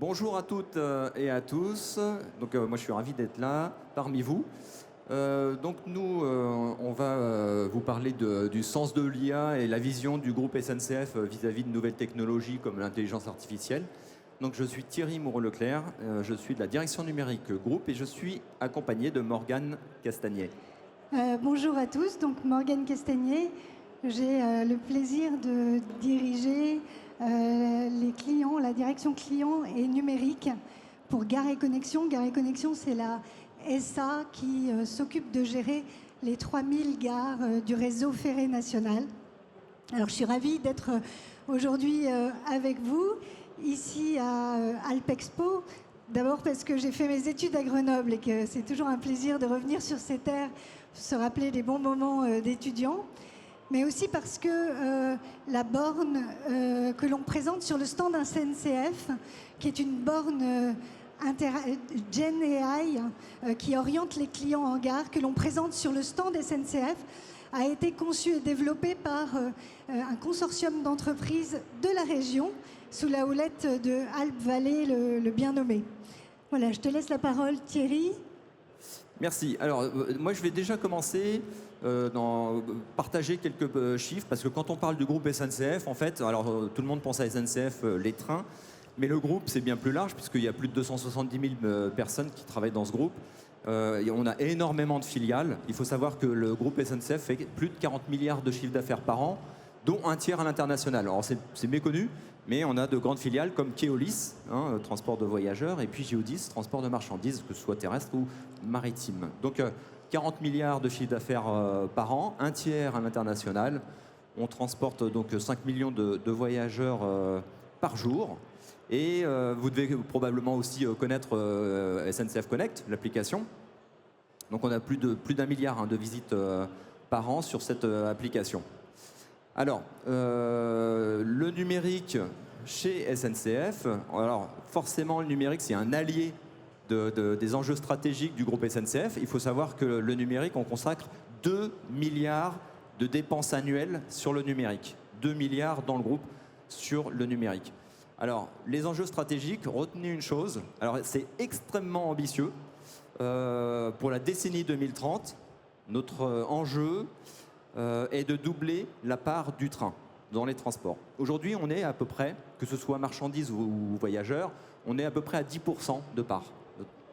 Bonjour à toutes et à tous. Moi je suis ravi d'être là parmi vous. On va vous parler du sens de l'IA et la vision du groupe SNCF vis-à-vis de nouvelles technologies comme l'intelligence artificielle. Donc je suis Thierry Moreau-Leclerc, je suis de la direction numérique groupe et je suis accompagné de Morgane Castagnet. Bonjour à tous, donc Morgane Castagnet. J'ai le plaisir de diriger les clients, la direction client et numérique pour Gare et Connexion. Gare et Connexion, c'est la SA qui s'occupe de gérer les 3000 gares du réseau ferré national. Alors je suis ravie d'être aujourd'hui avec vous, ici à Alpexpo. D'abord parce que j'ai fait mes études à Grenoble et que c'est toujours un plaisir de revenir sur ces terres, se rappeler des bons moments d'étudiants, mais aussi parce que la borne que l'on présente sur le stand d'un SNCF, qui est une borne Gen AI qui oriente les clients en gare, que l'on présente sur le stand SNCF, a été conçue et développée par un consortium d'entreprises de la région, sous la houlette de Alpes Vallée, le bien nommé. Voilà, je te laisse la parole, Thierry. Merci. Alors, moi, je vais déjà commencer partager quelques chiffres, parce que quand on parle du groupe SNCF, en fait, tout le monde pense à SNCF, les trains, mais le groupe, c'est bien plus large, puisqu'il y a plus de 270 000 personnes qui travaillent dans ce groupe. On a énormément de filiales. Il faut savoir que le groupe SNCF fait plus de 40 milliards de chiffre d'affaires par an, dont un tiers à l'international. Alors, c'est méconnu, mais on a de grandes filiales comme Keolis, transport de voyageurs, et puis Geodis, transport de marchandises, que ce soit terrestre ou maritime. Donc 40 milliards de chiffre d'affaires par an, un tiers à l'international. On transporte donc 5 millions de voyageurs par jour. Et vous devez probablement aussi connaître SNCF Connect, l'application. Donc on a plus d'un milliard de visites par an sur cette application. Alors, le numérique chez SNCF, alors forcément le numérique c'est un allié des enjeux stratégiques du groupe SNCF. Il faut savoir que le numérique, on consacre 2 milliards de dépenses annuelles sur le numérique. 2 milliards dans le groupe sur le numérique. Alors, les enjeux stratégiques, retenez une chose, alors c'est extrêmement ambitieux. Pour la décennie 2030, notre enjeu est de doubler la part du train dans les transports. Aujourd'hui, on est à peu près, que ce soit marchandises ou voyageurs, on est à peu près à 10% de part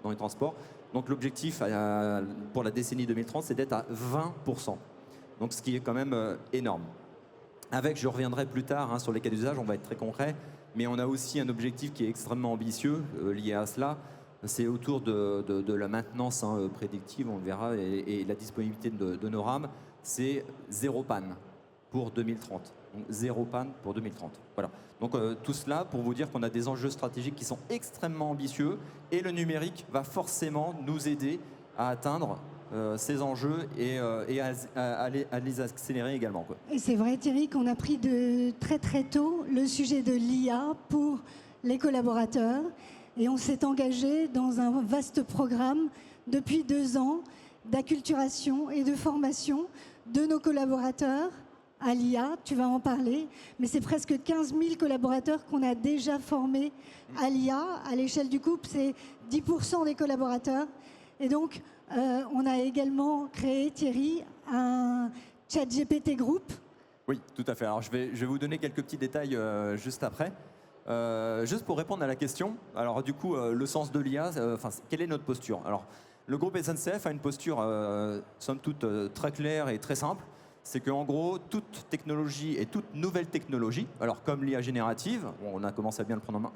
dans les transports. Donc l'objectif pour la décennie 2030, c'est d'être à 20%. Donc ce qui est quand même énorme. Je reviendrai plus tard sur les cas d'usage, on va être très concret, mais on a aussi un objectif qui est extrêmement ambitieux lié à cela. C'est autour de la maintenance prédictive, on le verra, et la disponibilité de nos rames. C'est 0 panne pour 2030. Donc 0 panne pour 2030. Voilà. Donc tout cela pour vous dire qu'on a des enjeux stratégiques qui sont extrêmement ambitieux et le numérique va forcément nous aider à atteindre ces enjeux et à les accélérer également, quoi. Et c'est vrai, Thierry, qu'on a pris de très très tôt le sujet de l'IA pour les collaborateurs et on s'est engagé dans un vaste programme depuis 2 ans d'acculturation et de formation de nos collaborateurs à l'IA, tu vas en parler, mais c'est presque 15 000 collaborateurs qu'on a déjà formés à l'IA. À l'échelle du groupe, c'est 10% des collaborateurs. Et donc, on a également créé, Thierry, un chat GPT groupe. Oui, tout à fait. Alors, je vais vous donner quelques petits détails juste après. Juste pour répondre à la question, alors du coup, le sens de l'IA, quelle est notre posture? Alors, le groupe SNCF a une posture, somme toute, très claire et très simple. C'est qu'en gros, toute technologie et toute nouvelle technologie, alors comme l'IA générative, on a commencé à bien le prendre en main,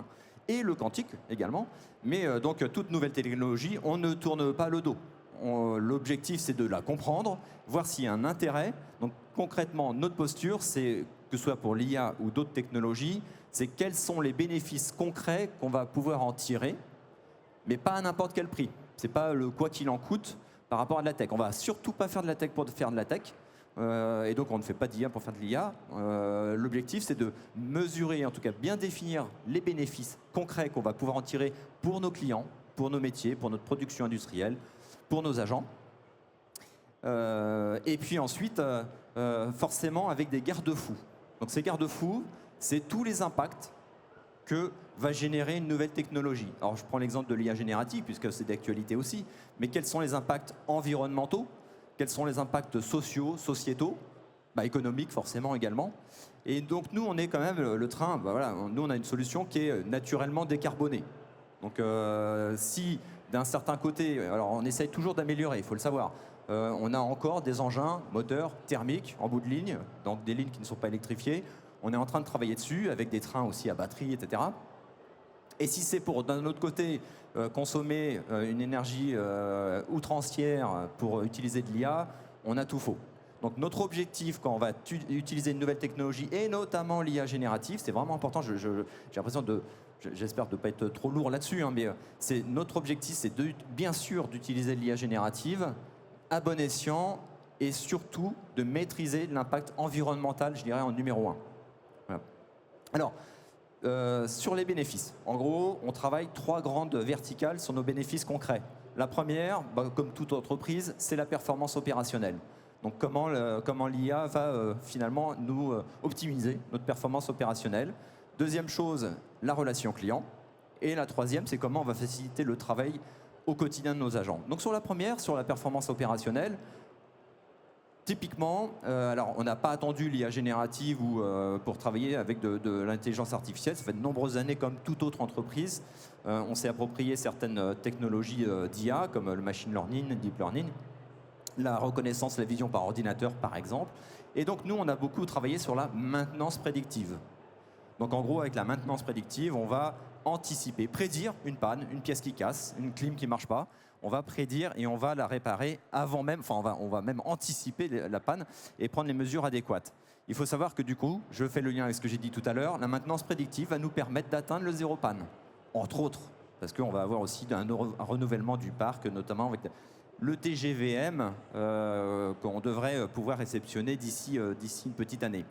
et le quantique également, mais donc toute nouvelle technologie, on ne tourne pas le dos. L'objectif, c'est de la comprendre, voir s'il y a un intérêt. Donc concrètement, notre posture, c'est, que ce soit pour l'IA ou d'autres technologies, c'est quels sont les bénéfices concrets qu'on va pouvoir en tirer, mais pas à n'importe quel prix. C'est pas le quoi qu'il en coûte par rapport à de la tech. On va surtout pas faire de la tech pour faire de la tech. Et donc on ne fait pas d'IA pour faire de l'IA. L'objectif, c'est de mesurer, en tout cas bien définir les bénéfices concrets qu'on va pouvoir en tirer pour nos clients, pour nos métiers, pour notre production industrielle, pour nos agents. Et puis ensuite, forcément avec des garde-fous. Donc ces garde-fous, c'est tous les impacts que va générer une nouvelle technologie. Alors je prends l'exemple de l'IA générative, puisque c'est d'actualité aussi, mais quels sont les impacts environnementaux? Quels sont les impacts sociaux, sociétaux, économiques forcément également. Et donc nous, on est quand même le train, voilà, nous on a une solution qui est naturellement décarbonée. Donc si d'un certain côté, alors on essaye toujours d'améliorer, il faut le savoir, on a encore des engins moteurs thermiques en bout de ligne, donc des lignes qui ne sont pas électrifiées. On est en train de travailler dessus avec des trains aussi à batterie, etc. Et si c'est pour, d'un autre côté, consommer une énergie outrancière pour utiliser de l'IA, on a tout faux. Donc notre objectif quand on va utiliser une nouvelle technologie, et notamment l'IA générative, c'est vraiment important, j'ai l'impression de... J'espère de ne pas être trop lourd là-dessus, hein, mais notre objectif, c'est bien sûr d'utiliser l'IA générative à bon escient et surtout de maîtriser l'impact environnemental, je dirais, en numéro 1. Voilà. Alors, sur les bénéfices, en gros, on travaille 3 grandes verticales sur nos bénéfices concrets. La première, comme toute entreprise, c'est la performance opérationnelle. Donc comment l'IA va finalement nous optimiser notre performance opérationnelle. Deuxième chose, la relation client. Et la troisième, c'est comment on va faciliter le travail au quotidien de nos agents. Donc sur la première, sur la performance opérationnelle, typiquement, alors on n'a pas attendu l'IA générative ou pour travailler avec de l'intelligence artificielle. Ça fait de nombreuses années, comme toute autre entreprise, on s'est approprié certaines technologies d'IA, comme le machine learning, le deep learning, la reconnaissance, la vision par ordinateur, par exemple. Et donc nous, on a beaucoup travaillé sur la maintenance prédictive. Donc en gros, avec la maintenance prédictive, on va anticiper, prédire une panne, une pièce qui casse, une clim qui ne marche pas. On va prédire et on va la réparer avant même, enfin on va même anticiper la panne et prendre les mesures adéquates. Il faut savoir que du coup, je fais le lien avec ce que j'ai dit tout à l'heure, la maintenance prédictive va nous permettre d'atteindre le zéro panne, entre autres, parce qu'on va avoir aussi un renouvellement du parc, notamment avec le TGVM qu'on devrait pouvoir réceptionner d'ici une petite année.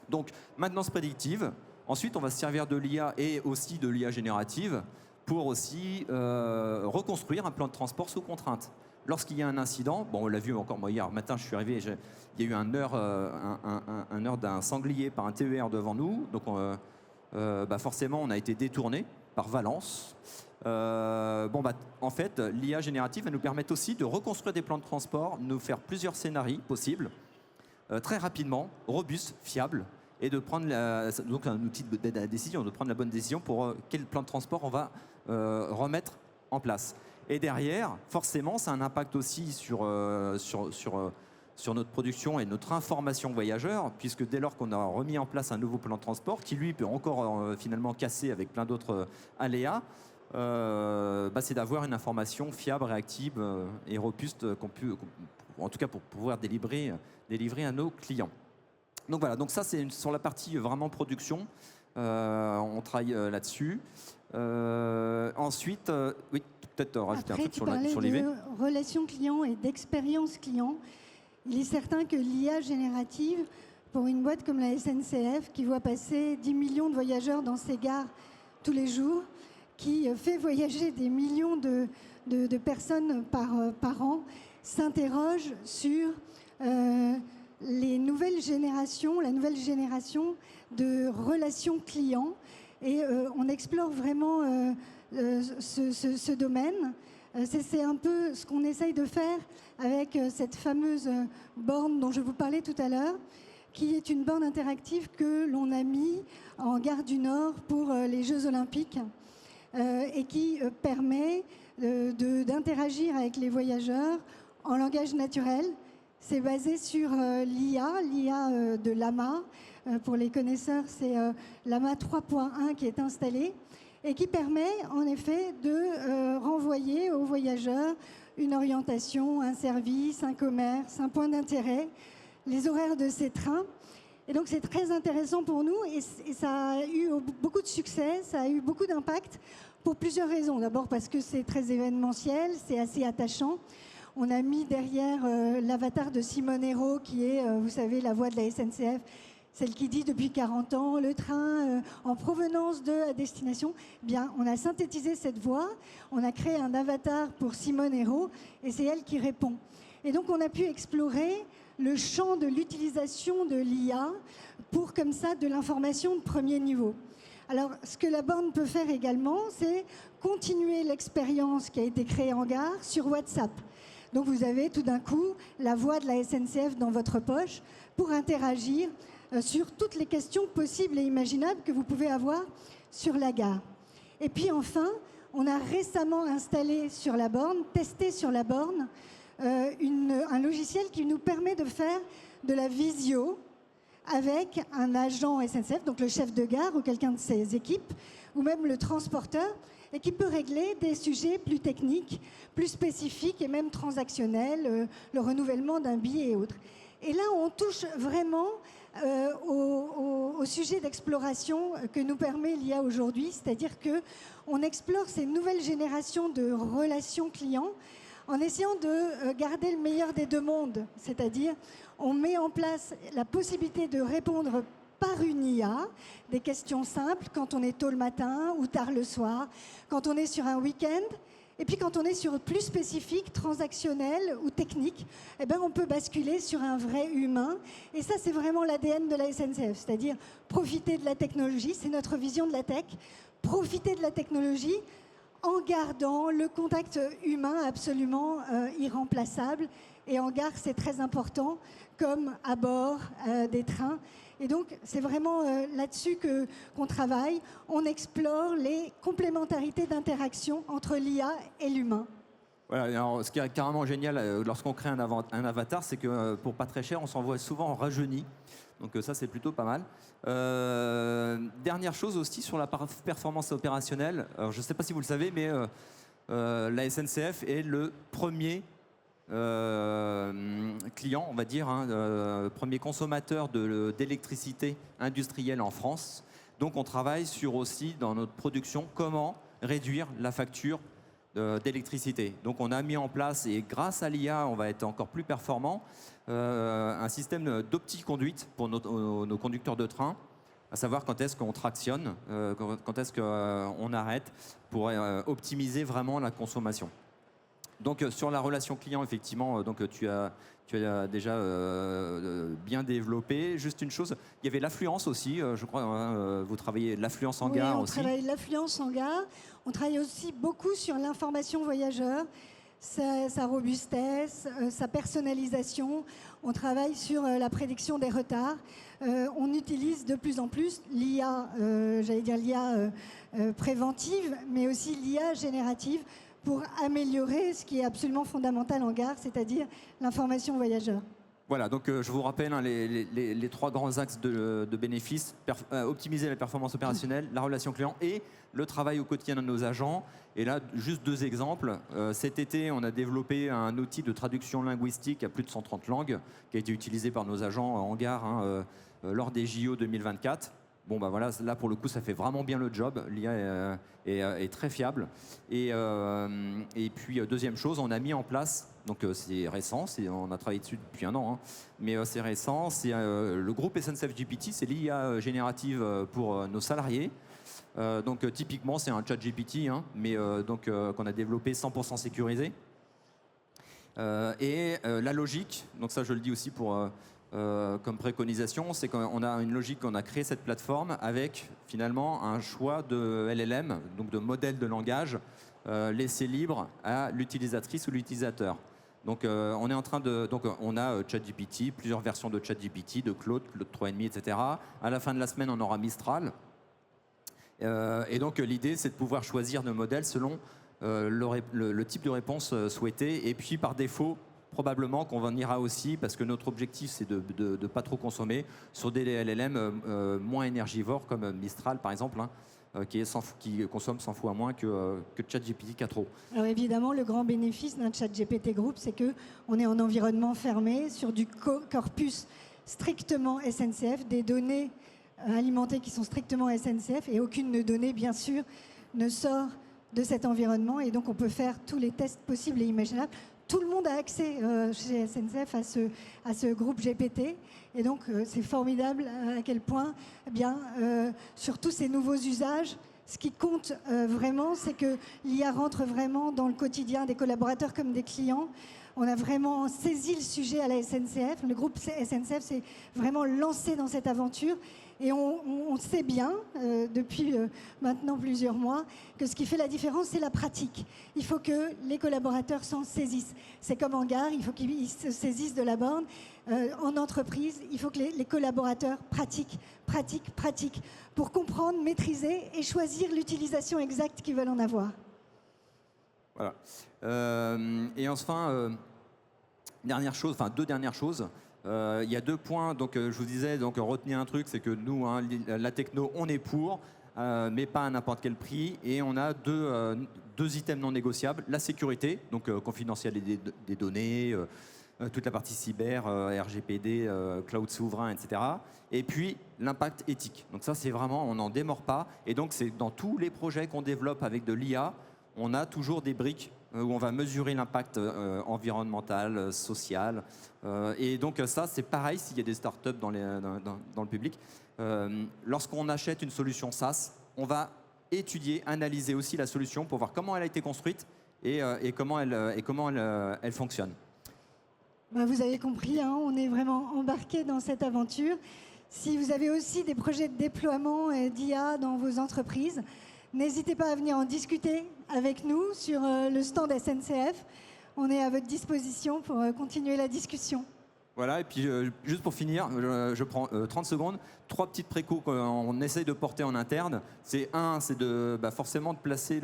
Donc, maintenance prédictive. Ensuite, on va se servir de l'IA et aussi de l'IA générative pour aussi reconstruire un plan de transport sous contrainte. Lorsqu'il y a un incident, bon, on l'a vu encore, moi hier matin, je suis arrivé, il y a eu un heurt d'un sanglier par un TER devant nous, donc forcément, on a été détourné par Valence. En fait, l'IA générative va nous permettre aussi de reconstruire des plans de transport, nous faire plusieurs scénarios possibles, très rapidement, robustes, fiables, et de prendre donc un outil d'aide à la décision, de prendre la bonne décision pour quel plan de transport on va remettre en place. Et derrière, forcément, ça a un impact aussi sur notre production et notre information voyageur, puisque dès lors qu'on a remis en place un nouveau plan de transport, qui lui peut encore finalement casser avec plein d'autres aléas, c'est d'avoir une information fiable, réactive et robuste en tout cas pour pouvoir délivrer à nos clients. Donc voilà, donc ça c'est sur la partie vraiment production, on travaille là-dessus. Ensuite, oui, peut-être rajouter un truc sur l'IV. De relation client et d'expérience client. Il est certain que l'IA générative, pour une boîte comme la SNCF, qui voit passer 10 millions de voyageurs dans ses gares tous les jours, qui fait voyager des millions de personnes par an, s'interroge sur les nouvelles générations, la nouvelle génération de relations clients. Et on explore vraiment ce domaine. C'est un peu ce qu'on essaye de faire avec cette fameuse borne dont je vous parlais tout à l'heure, qui est une borne interactive que l'on a mis en Gare du Nord pour les Jeux Olympiques et qui permet d'interagir avec les voyageurs en langage naturel. C'est basé sur l'IA de Llama. Pour les connaisseurs, c'est Llama 3.1 qui est installé et qui permet en effet de renvoyer aux voyageurs une orientation, un service, un commerce, un point d'intérêt, les horaires de ces trains. Et donc c'est très intéressant pour nous et ça a eu beaucoup de succès, ça a eu beaucoup d'impact pour plusieurs raisons. D'abord parce que c'est très événementiel, c'est assez attachant. On a mis derrière l'avatar de Simone Hérault, qui est, vous savez, la voix de la SNCF, celle qui dit depuis 40 ans, le train en provenance de destination. Bien, on a synthétisé cette voix, on a créé un avatar pour Simone Hérault, et c'est elle qui répond. Et donc, on a pu explorer le champ de l'utilisation de l'IA pour, comme ça, de l'information de premier niveau. Alors, ce que la borne peut faire également, c'est continuer l'expérience qui a été créée en gare sur WhatsApp. Donc, vous avez tout d'un coup la voix de la SNCF dans votre poche pour interagir sur toutes les questions possibles et imaginables que vous pouvez avoir sur la gare. Et puis enfin, on a récemment installé sur la borne, testé sur la borne, un logiciel qui nous permet de faire de la visio avec un agent SNCF, donc le chef de gare ou quelqu'un de ses équipes, ou même le transporteur, et qui peut régler des sujets plus techniques, plus spécifiques et même transactionnels, le renouvellement d'un billet et autres. Et là, on touche vraiment au sujet d'exploration que nous permet l'IA aujourd'hui, c'est-à-dire qu'on explore ces nouvelles générations de relations clients en essayant de garder le meilleur des deux mondes, c'est-à-dire on met en place la possibilité de répondre par une IA, des questions simples quand on est tôt le matin ou tard le soir, quand on est sur un week-end. Et puis quand on est sur plus spécifique, transactionnel ou technique, eh ben on peut basculer sur un vrai humain. Et ça, c'est vraiment l'ADN de la SNCF, c'est-à-dire profiter de la technologie, c'est notre vision de la tech, profiter de la technologie en gardant le contact humain absolument irremplaçable. Et en gare, c'est très important, comme à bord des trains. Et donc, c'est vraiment là-dessus qu'on travaille. On explore les complémentarités d'interaction entre l'IA et l'humain. Voilà, alors, ce qui est carrément génial lorsqu'on crée un avatar, c'est que pour pas très cher, on s'envoie souvent rajeuni. Donc ça, c'est plutôt pas mal. Dernière chose aussi sur la performance opérationnelle. Alors, je ne sais pas si vous le savez, mais la SNCF est le premier client, on va dire, premier consommateur d'électricité industrielle en France. Donc on travaille sur aussi, dans notre production, comment réduire la facture d'électricité. Donc on a mis en place, et grâce à l'IA, on va être encore plus performant, un système d'opti-conduite pour nos conducteurs de train, à savoir quand est-ce qu'on tractionne, quand est-ce qu'on arrête, pour optimiser vraiment la consommation. Donc sur la relation client, effectivement, donc tu as déjà bien développé. Juste une chose, il y avait l'affluence aussi, je crois, vous travaillez l'affluence en gare aussi. Oui, on travaille l'affluence en gare. On travaille aussi beaucoup sur l'information voyageur, sa robustesse, sa personnalisation. On travaille sur la prédiction des retards. On utilise de plus en plus l'IA, j'allais dire l'IA préventive, mais aussi l'IA générative, pour améliorer ce qui est absolument fondamental en gare, c'est-à-dire l'information voyageur. Voilà, donc je vous rappelle les trois grands axes de bénéfices. Optimiser la performance opérationnelle, la relation client et le travail au quotidien de nos agents. Et là, juste deux exemples. Cet été, on a développé un outil de traduction linguistique à plus de 130 langues qui a été utilisé par nos agents en gare lors des JO 2024. Bon, bah voilà, là pour le coup, ça fait vraiment bien le job. L'IA est très fiable. Et puis, deuxième chose, on a mis en place, donc c'est récent, on a travaillé dessus depuis un an, mais c'est récent, c'est le groupe SNCF GPT, c'est l'IA générative pour nos salariés. Donc typiquement, c'est un chat GPT, mais qu'on a développé 100% sécurisé. La logique, donc ça je le dis aussi pour... comme préconisation, c'est qu'on a une logique, on a créé cette plateforme avec finalement un choix de LLM, donc de modèle de langage laissé libre à l'utilisatrice ou l'utilisateur. Donc on est en train de, donc on a ChatGPT, plusieurs versions de ChatGPT, de Claude 3.5, etc. À la fin de la semaine, on aura Mistral. Et donc l'idée, c'est de pouvoir choisir nos modèles selon le type de réponse souhaitée, et puis par défaut, probablement qu'on en ira aussi, parce que notre objectif, c'est de ne pas trop consommer, sur des LLM moins énergivores, comme Mistral, par exemple, qui consomme 100 fois moins que ChatGPT 4o. Alors évidemment, le grand bénéfice d'un ChatGPT Group, c'est qu'on est en environnement fermé, sur du corpus strictement SNCF, des données alimentées qui sont strictement SNCF, et aucune donnée, bien sûr, ne sort de cet environnement, et donc on peut faire tous les tests possibles et imaginables. Tout le monde a accès chez SNCF à ce groupe GPT. Et donc, c'est formidable à quel point, sur tous ces nouveaux usages, ce qui compte vraiment, c'est que l'IA rentre vraiment dans le quotidien des collaborateurs comme des clients. On a vraiment saisi le sujet à la SNCF. Le groupe SNCF s'est vraiment lancé dans cette aventure. Et on sait bien, depuis maintenant plusieurs mois, que ce qui fait la différence, c'est la pratique. Il faut que les collaborateurs s'en saisissent. C'est comme en gare, il faut qu'ils se saisissent de la borne. En entreprise, il faut que les collaborateurs pratiquent pour comprendre, maîtriser et choisir l'utilisation exacte qu'ils veulent en avoir. Voilà. Et enfin, deux dernières choses. Il y a 2 points. Donc, je vous disais, donc retenez un truc, c'est que nous, la techno, on est pour, mais pas à n'importe quel prix. Et on a deux items non négociables la sécurité, donc confidentialité des données. Toute la partie cyber, RGPD, cloud souverain, etc. Et puis l'impact éthique. Donc ça, c'est vraiment, on n'en démord pas. Et donc, c'est dans tous les projets qu'on développe avec de l'IA, on a toujours des briques où on va mesurer l'impact environnemental, social. Et donc ça, c'est pareil s'il y a des startups dans le public. Lorsqu'on achète une solution SaaS, on va étudier, analyser aussi la solution pour voir comment elle a été construite et comment elle fonctionne. Vous avez compris, hein, on est vraiment embarqué dans cette aventure. Si vous avez aussi des projets de déploiement d'IA dans vos entreprises, n'hésitez pas à venir en discuter avec nous sur le stand SNCF. On est à votre disposition pour continuer la discussion. Voilà, et puis juste pour finir, je prends 30 secondes. 3 petites précaux qu'on essaye de porter en interne. C'est forcément de placer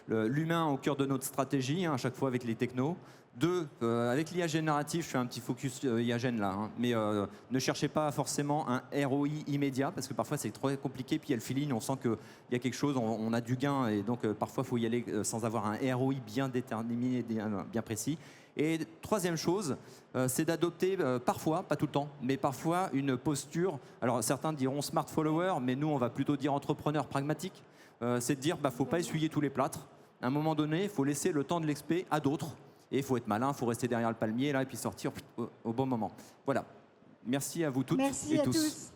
l'humain au cœur de notre stratégie, à chaque fois avec les technos. 2, avec l'IA générative, je fais un petit focus IA Gen là, mais ne cherchez pas forcément un ROI immédiat, parce que parfois c'est trop compliqué, puis il y a le feeling, on sent qu'il y a quelque chose, on a du gain, et donc parfois il faut y aller sans avoir un ROI bien déterminé, bien précis. Et 3e chose, c'est d'adopter parfois, pas tout le temps, mais parfois une posture, alors certains diront smart follower, mais nous on va plutôt dire entrepreneur pragmatique, c'est de dire faut pas essuyer tous les plâtres. À un moment donné, il faut laisser le temps de l'expé à d'autres. Et il faut être malin, il faut rester derrière le palmier là, et puis sortir au bon moment. Voilà. Merci à vous toutes Merci et à tous. tous.